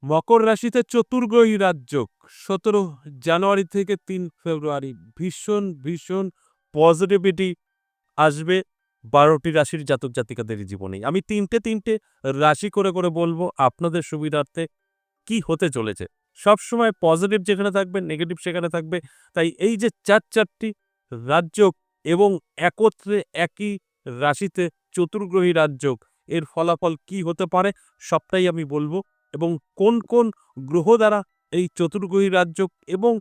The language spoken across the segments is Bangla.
মকর রাশিতে চতুর্গ্রহী রাজযোগ ১৭ জানুয়ারি থেকে ৩ ফেব্রুয়ারি ভীষণ ভীষণ পজিটিভিটি আসবে ১২টি রাশির জাতক জাতিকাদের জীবনে। আমি তিনটে রাশি করে বলবো আপনাদের সুবিধার্থে কি হতে চলেছে। সবসময় পজিটিভ যেখানে থাকবে, নেগেটিভ সেখানে থাকবে। তাই এই যে চারটি রাজযোগ এবং একত্রে একই রাশিতে চতুর্গ্রহী রাজযোগ, এর ফলাফল কি হতে পারে সবটাই আমি বলবো। এবং কোন গ্রহ দ্বারা এই চতুর্গ্রহী রাজযোগ এবং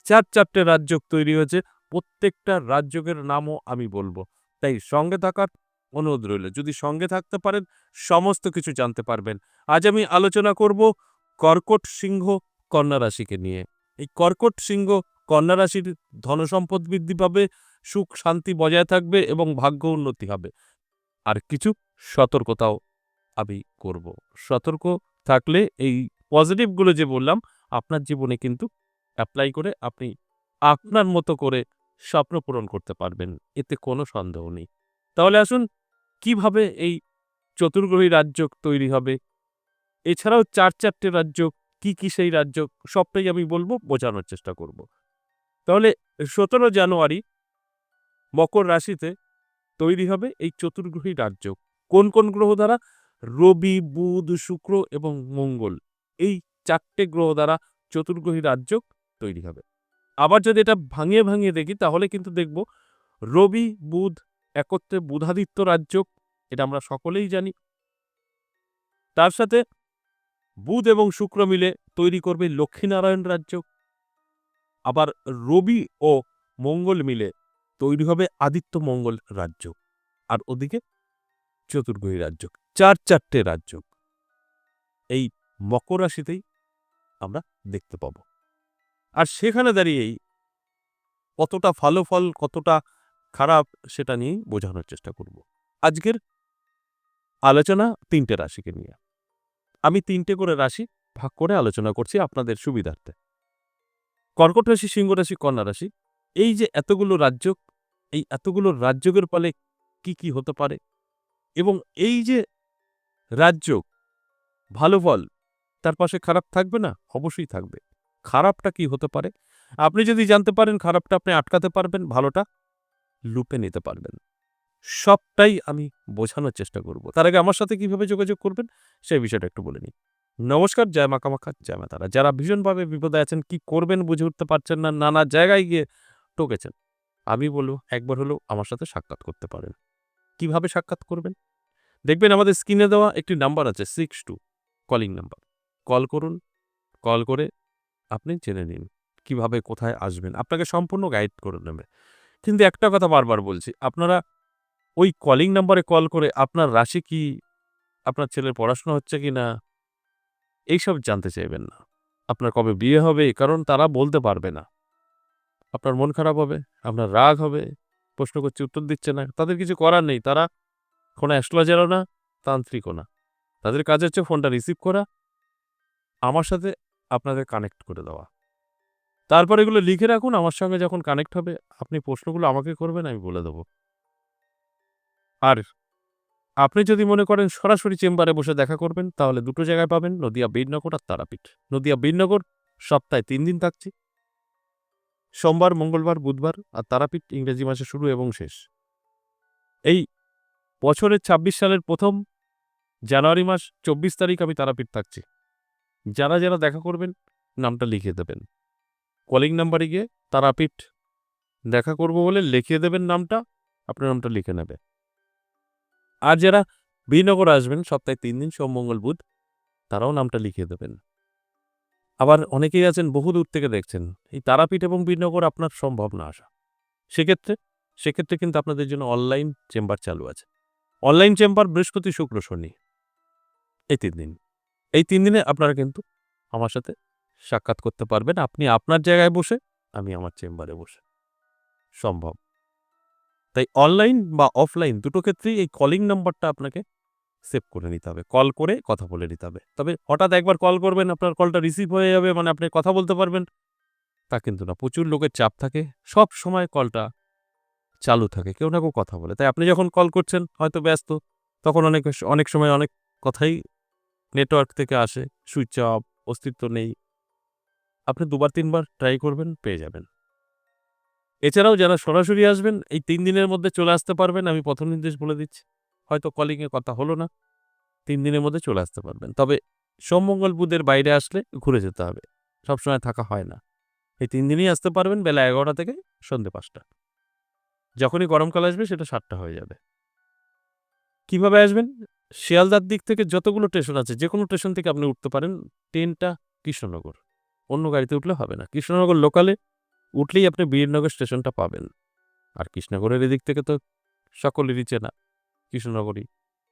চারটে রাজযোগ তৈরি হয়েছে, প্রত্যেকটা রাজযোগের নামও আমি বলবো। তাই সঙ্গে থাকার অনুরোধ রইল। যদি সঙ্গে থাকতে পারেন সমস্ত কিছু জানতে পারবেন। আজ আমি আলোচনা করব কর্কট, সিংহ, কন্যা রাশিকে নিয়ে। এই কর্কট, সিংহ, কন্যা রাশির ধনসম্পদ বৃদ্ধি পাবে, সুখ শান্তি বজায় থাকবে এবং ভাগ্য উন্নতি হবে। আর কিছু সতর্কতাও আমি করব। সতর্ক থাকলে এই পজিটিভগুলো যে বললাম আপনার জীবনে কিন্তু অ্যাপ্লাই করে আপনি আপনার মতো করে স্বপ্ন পূরণ করতে পারবেন, এতে কোনো সন্দেহ নেই। তাহলে আসুন, কিভাবে এই চতুর্গ্রহী রাজযোগ তৈরি হবে, এছাড়াও চারটে রাজযোগ কি সেই রাজযোগ সবটাই আমি বলবো, বোঝানোর চেষ্টা করব। তাহলে ১৭ জানুয়ারি মকর রাশিতে তৈরি হবে এই চতুর্গ্রহী রাজযোগ। কোন গ্রহ দ্বারা? রবি, বুধ, শুক্র এবং মঙ্গল, এই ৪টে গ্রহ দ্বারা চতুর্গ্রহী রাজযোগ তৈরি হবে। আবার যদি এটা ভাঙিয়ে দেখি তাহলে কিন্তু দেখব রবি বুধ একত্রে বুধাদিত্য রাজযোগ, এটা আমরা সকলেই জানি। তার সাথে বুধ এবং শুক্র মিলে তৈরি করবে লক্ষ্মীনারায়ণ রাজযোগ। আবার রবি ও মঙ্গল মিলে তৈরি হবে আদিত্য মঙ্গল রাজযোগ। আর ওদিকে চতুর্গ্রহী রাজযোগ, চারটে রাজযোগ এই মকর রাশিতেই আমরা দেখতে পাব। আর সেখানে দাঁড়িয়েই কতটা ভালো ফল কতটা খারাপ সেটা নিয়েই বোঝানোর চেষ্টা করব। আজকের আলোচনা ৩টে রাশিকে নিয়ে। আমি ৩টে করে রাশি ভাগ করে আলোচনা করছি আপনাদের সুবিধার্থে। কর্কট রাশি, সিংহ রাশি, কন্যা রাশি, এই যে এতগুলো রাজযোগ, এই এতগুলো রাজযোগের ফলে কি হতে পারে এবং এই যে রাজযোগ ভালো ফল, তার পাশে খারাপ থাকবে না? অবশ্যই থাকবে। খারাপটা কি হতে পারে আপনি যদি জানতে পারেন, খারাপটা আপনি আটকাতে পারবেন, ভালোটা লুপে নিতে পারবেন। সবটাই আমি বোঝানোর চেষ্টা করব। তার আগে আমার সাথে কিভাবে যোগাযোগ করবেন সেই বিষয়টা একটু বলে নিই। নমস্কার, জয় মা কামাখ্যা, জয় মা তারা। যারা ভীষণভাবে বিপদে আছেন, কি করবেন বুঝে উঠতে পারছেন না, নানা জায়গায় গিয়ে ঠকেছেন, আমি বলব একবার হলেও আমার সাথে সাক্ষাৎ করতে পারেন। কিভাবে সাক্ষাৎ করবেন? দেখবেন আমাদের স্ক্রিনে দেওয়া একটি নাম্বার আছে 62 কলিং নাম্বার। কল করুন। কল করে আপনি জেনে নিন কিভাবে কোথায় আসবেন। আপনাকে সম্পূর্ণ গাইড করে নেবে। কিন্তু একটা কথা বারবার বলছি, আপনারা ওই কলিং নাম্বারে কল করে আপনার রাশি কি, আপনার ছেলের পড়াশোনা হচ্ছে কিনা, এইসব জানতে চাইবেন না। আপনার কবে বিয়ে হবে, কারণ তারা বলতে পারবে না। আপনার মন খারাপ হবে, আপনার রাগ হবে, প্রশ্ন করছে উত্তর দিচ্ছে না। তাদের কিছু করার নেই। তারা কোনো অ্যাস্ট্রোলজারও না, তান্ত্রিকও না। তাদের কাজ হচ্ছে ফোনটা রিসিভ করা, আমার সাথে আপনাদের কানেক্ট করে দেওয়া। তারপর এগুলো লিখে রাখুন, আমার সঙ্গে যখন কানেক্ট হবে আপনি প্রশ্নগুলো আমাকে করবেন, আমি বলে দেব। আর আপনি যদি মনে করেন সরাসরি চেম্বারে বসে দেখা করবেন, তাহলে দুটো জায়গায় পাবেন, নদিয়া বীরনগর আর তারাপীঠ। নদিয়া বীরনগর সপ্তাহে ৩ দিন থাকছি, সোমবার, মঙ্গলবার, বুধবার, আর তারাপীঠ ইংরেজি মাসে শুরু এবং শেষ। এই বছরের ২৬ সালের প্রথম জানুয়ারি মাস ২৪ তারিখ আমি তারাপীঠ থাকছি। যারা দেখা করবেন নামটা লিখে দেবেন। কলিং নাম্বারে গিয়ে তারাপীঠ দেখা করব বলে লিখিয়ে দেবেন নামটা, আপনার নামটা লিখে নেবে। আর যারা বীরনগর আসবেন সপ্তাহে ৩ দিন সোম, মঙ্গল, বুধ, তারাও নামটা লিখিয়ে দেবেন। আবার অনেকেই আছেন বহু দূর থেকে দেখছেন, এই তারাপীঠ এবং বীরনগর আপনার সম্ভব না আসা। সেক্ষেত্রে কিন্তু আপনাদের জন্য অনলাইন চেম্বার চালু আছে। অনলাইন চেম্বার বৃহস্পতি, শুক্র, শনি, এই ৩ দিন। এই ৩ দিনে আপনারা কিন্তু আমার সাথে সাক্ষাৎ করতে পারবেন। আপনি আপনার জায়গায় বসে, আমি আমার চেম্বারে বসে। সম্ভব। তাই অনলাইন বা অফলাইন দুটো ক্ষেত্রেই এই কলিং নাম্বারটা আপনাকে সেভ করে নিতে হবে। কল করে কথা বলে নিতে হবে। তবে হঠাৎ একবার কল করবেন, আপনার কলটা রিসিভ হয়ে যাবে, মানে আপনি কথা বলতে পারবেন, তা কিন্তু না। প্রচুর লোকের চাপ থাকে, সব সময় কলটা চালু থাকে, কেউ না কেউ কথা বলে। তাই আপনি যখন কল করছেন হয়তো ব্যস্ত, তখন অনেক সময় অনেক কথাই নেটওয়ার্ক থেকে আসে, সুইচ অফ, অস্তিত্ব নেই। আপনি ২ বার ৩ বার ট্রাই করবেন, পেয়ে যাবেন। এছাড়াও যারা সরাসরি আসবেন, এই ৩ দিনের মধ্যে চলে আসতে পারবেন। আমি পথ নির্দেশ বলে দিচ্ছি। হয়তো কলিং এ কথা হলো না, ৩ দিনের মধ্যে চলে আসতে পারবেন। তবে সোম, মঙ্গল, বুধের বাইরে আসলে ঘুরে যেতে হবে। সবসময় থাকা হয় না। এই ৩ দিনই আসতে পারবেন বেলা ১১টা থেকে সন্ধ্যে ৫টা। যখনই গরমকাল আসবে সেটা ৭টা হয়ে যাবে। কিভাবে আসবেন? শিয়ালদার দিক থেকে যতগুলো স্টেশন আছে, যেকোনো স্টেশন থেকে আপনি উঠতে পারেন। ট্রেনটা কৃষ্ণনগর। অন্য গাড়িতে উঠলে হবে না। কৃষ্ণনগর লোকালে উঠলেই আপনি বীরনগর স্টেশনটা পাবেন। আর কৃষ্ণনগরের এদিক থেকে তো সকলেরই চেনা কৃষ্ণনগরই।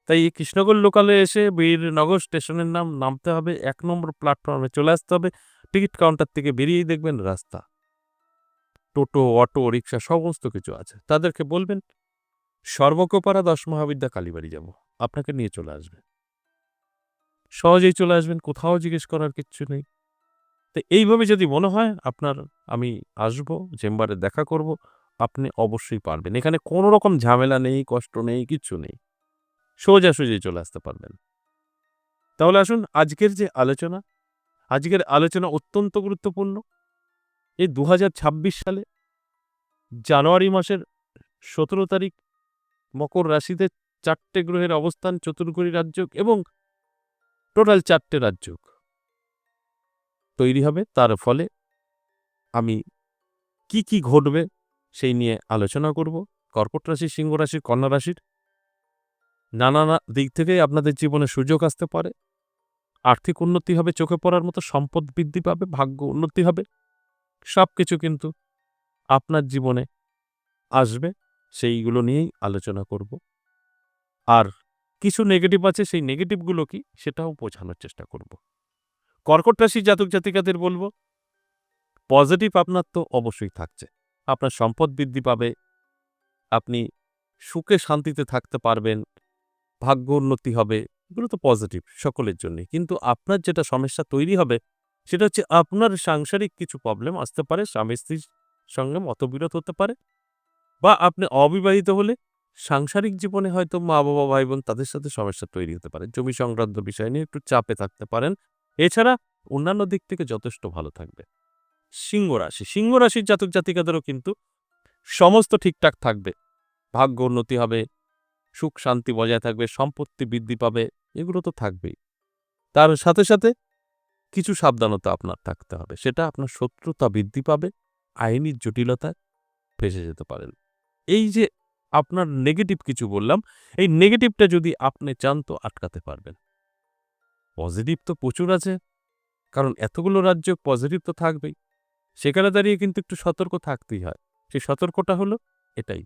তাই এই কৃষ্ণনগর লোকালে এসে বীরনগর স্টেশনের নামতে হবে। ১ নম্বর প্ল্যাটফর্মে চলে আসতে হবে। টিকিট কাউন্টার থেকে বেরিয়েই দেখবেন রাস্তা। টোটো, অটো, রিক্সা সমস্ত কিছু আছে। তাদেরকে বলবেন, সর্বকোপারা ১০ মহাবিদ্যা কালীবাড়ি যাব। আপনাকে নিয়ে চলে আসবে। সহজেই চলে আসবেন। কোথাও জিজ্ঞেস করার কিচ্ছু নেই। তো এইভাবে যদি মনে হয় আপনার আমি আসবো, চেম্বারে দেখা করব, আপনি অবশ্যই পারবেন। এখানে কোনো রকম ঝামেলা নেই, কষ্ট নেই, কিচ্ছু নেই। সোজাসুজি চলে আসতে পারবেন। তাহলে আসুন আজকের আলোচনা অত্যন্ত গুরুত্বপূর্ণ। এই ২০২৬ সালে জানুয়ারি মাসের ১৭ তারিখ মকর রাশিতে ৪ টে গ্রহের অবস্থান, চতুর্গ্রহী রাজযোগ এবং টোটাল ৪ টে রাজযোগ তৈরি হবে। তার ফলে আমি কি ঘটবে সেই নিয়ে আলোচনা করব। কর্কট রাশি, সিংহ রাশি, কন্যা রাশির নানা দিক থেকেই আপনাদের জীবনে সুযোগ আসতে পারে। আর্থিক উন্নতি হবে চোখে পড়ার মতো, সম্পদ বৃদ্ধি পাবে, ভাগ্য উন্নতি হবে। সবকিছু কিন্তু আপনার জীবনে আসবে। সেইগুলো নিয়েই আলোচনা করব। আর কিছু নেগেটিভ আছে, সেই নেগেটিভগুলো কি সেটাও বোঝানোর চেষ্টা করব। কর্কট রাশির জাতক জাতিকাদের বলব, পজিটিভ আপনার তো অবশ্যই থাকছে। আপনার সম্পদ বৃদ্ধি পাবে, আপনি সুখে শান্তিতে থাকতে পারবেন, ভাগ্য উন্নতি হবে। এগুলো তো পজিটিভ সকলের জন্যই। কিন্তু আপনার যেটা সমস্যা তৈরি হবে সেটা হচ্ছে আপনার সাংসারিক কিছু প্রবলেম আসতে পারে। স্বামী-স্ত্রীর সঙ্গে মতবিরোধ হতে পারে, বা আপনি অবিবাহিত হলে সাংসারিক জীবনে হয়তো মা-বাবা, ভাই-বোন তাদের সাথে সমস্যা তৈরি হতে পারে। জমি সংক্রান্ত বিষয় নিয়ে একটু চাপে থাকতে পারেন। এছাড়া অন্যান্য দিক থেকে যথেষ্ট ভালো থাকবে। সিংহ রাশির জাতক জাতিকাদেরও কিন্তু সমস্ত ঠিকঠাক থাকবে। ভাগ্য উন্নতি হবে, সুখ শান্তি বজায় থাকবে, সম্পত্তি বৃদ্ধি পাবে, এগুলো তো থাকবেই। তার সাথে সাথে কিছু সাবধানতা আপনার থাকতে হবে। সেটা আপনার শত্রুতা বৃদ্ধি পাবে, আইনি জটিলতায় ফেঁসে যেতে পারেন। এই যে আপনার নেগেটিভ কিছু বললাম, এই নেগেটিভটা যদি আপনি চান তো আটকাতে পারবেন। পজিটিভ তো প্রচুর আছে, কারণ এতগুলো রাজ্য পজিটিভ তো থাকবেই। সেখানে দাঁড়িয়ে কিন্তু একটু সতর্ক থাকতেই হয়। সেই সতর্কটা হলো এটাই,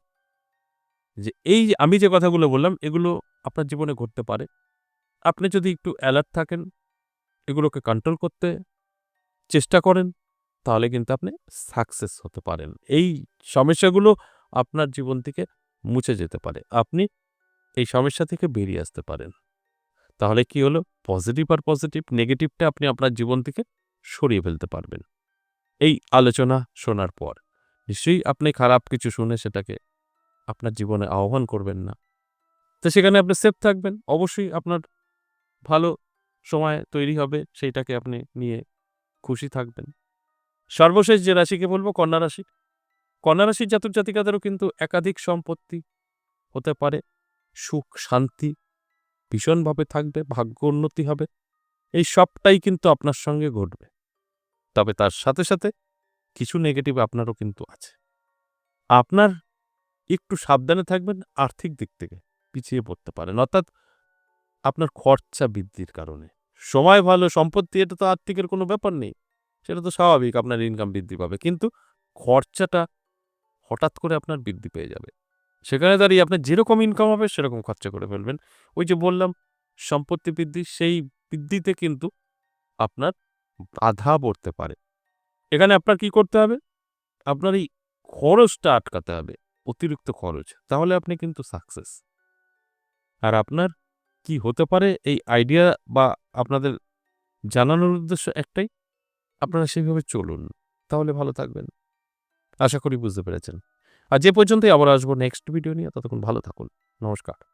যে এই যে আমি যে কথাগুলো বললাম এগুলো আপনার জীবনে ঘটতে পারে। আপনি যদি একটু অ্যালার্ট থাকেন, এগুলোকে কন্ট্রোল করতে চেষ্টা করেন, তাহলে কিন্তু আপনি সাকসেস হতে পারেন। এই সমস্যাগুলো আপনার জীবন থেকে মুছে যেতে পারে। আপনি এই সমস্যা থেকে বেরিয়ে আসতে পারেন। তাহলে কি হলো? পজিটিভ আর পজিটিভ, নেগেটিভটা আপনি আপনার জীবন থেকে সরিয়ে ফেলতে পারবেন। এই আলোচনা শোনার পর নিশ্চয়ই আপনি খারাপ কিছু শুনে সেটাকে আপনার জীবনে আহ্বান করবেন না। তো সেখানে আপনি সেফ থাকবেন। অবশ্যই আপনার ভালো সময় তৈরি হবে, সেইটাকে আপনি নিয়ে খুশি থাকবেন। সর্বশেষ যে রাশিকে বলব কন্যা রাশি। কন্যা রাশির জাতক জাতিকাদেরও কিন্তু একাধিক সম্পত্তি হতে পারে। সুখ শান্তি ভীষণভাবে থাকবে, ভাগ্য উন্নতি হবে। এই সবটাই কিন্তু আপনার সঙ্গে ঘটবে। তবে তার সাথে সাথে কিছু নেগেটিভ আপনারও কিন্তু আছে। আপনার একটু সাবধানে থাকবেন, আর্থিক দিক থেকে পিছিয়ে পড়তে পারেন। অর্থাৎ আপনার খরচা বৃদ্ধির কারণে। সময় ভালো, সম্পত্তি, এটা তো আর্থিকের কোনো ব্যাপার নেই। সেটা তো স্বাভাবিক, আপনার ইনকাম বৃদ্ধি পাবে। কিন্তু খরচাটা হঠাৎ করে আপনার বৃদ্ধি পেয়ে যাবে। সেখানে দাঁড়িয়ে আপনার যেরকম ইনকাম হবে সেরকম খরচা করে ফেলবেন। ওই যে বললাম সম্পত্তি বৃদ্ধি, সেই বৃদ্ধিতে কিন্তু আপনার বাধা পড়তে পারে। এখানে আপনার কি করতে হবে? আপনার এই খরচটা আটকাতে হবে, অতিরিক্ত খরচ। তাহলে আপনি কিন্তু সাকসেস। আর আপনার কি হতে পারে এই আইডিয়া বা আপনাদের জানানোর উদ্দেশ্য একটাই, আপনারা সেভাবে চলুন। তাহলে ভালো থাকবেন। আশা করি বুঝতে পেরেছেন। আজ এ পর্যন্তই, আবার আসবো নেক্সট ভিডিও নিয়ে। ততক্ষণ ভালো থাকুন। নমস্কার।